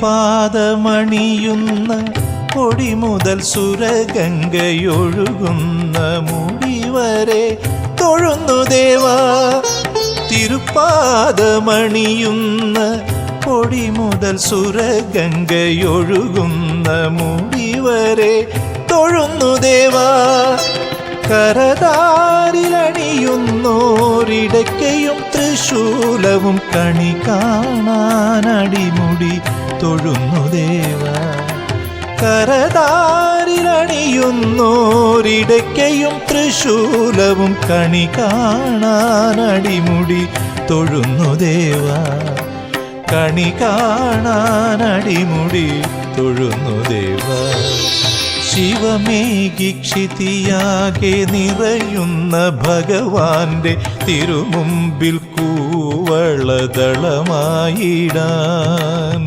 തിരുപാദമണിയുന്ന കൊടി മുതൽ സുരഗംഗയൊഴുകുന്ന മുടി വരെ തൊഴുന്നു ദേവാ. തിരുപാദമണിയുന്ന കൊടി മുതൽ സുരഗംഗയൊഴുകുന്ന മുടി വരെ തൊഴുന്നു ദേവാ. കരതാരിലണിയുന്നോരിടയ്ക്കയും തൃശൂലവും കണി കാണാനടിമുടി തൊഴുന്നു ദേവാ. കരതാരിലണിയുന്നോരിടയ്ക്കയും തൃശൂലവും കണി കാണാനടിമുടി തൊഴുന്നു ദേവാ. കണി കാണാനടിമുടി തൊഴുന്നു ദേവാ. ശിവമേഘിക്ഷിതിയാകെ നിറയുന്ന ഭഗവാന്റെ തിരുമുമ്പിൽ കൂവളദളമായിടാൻ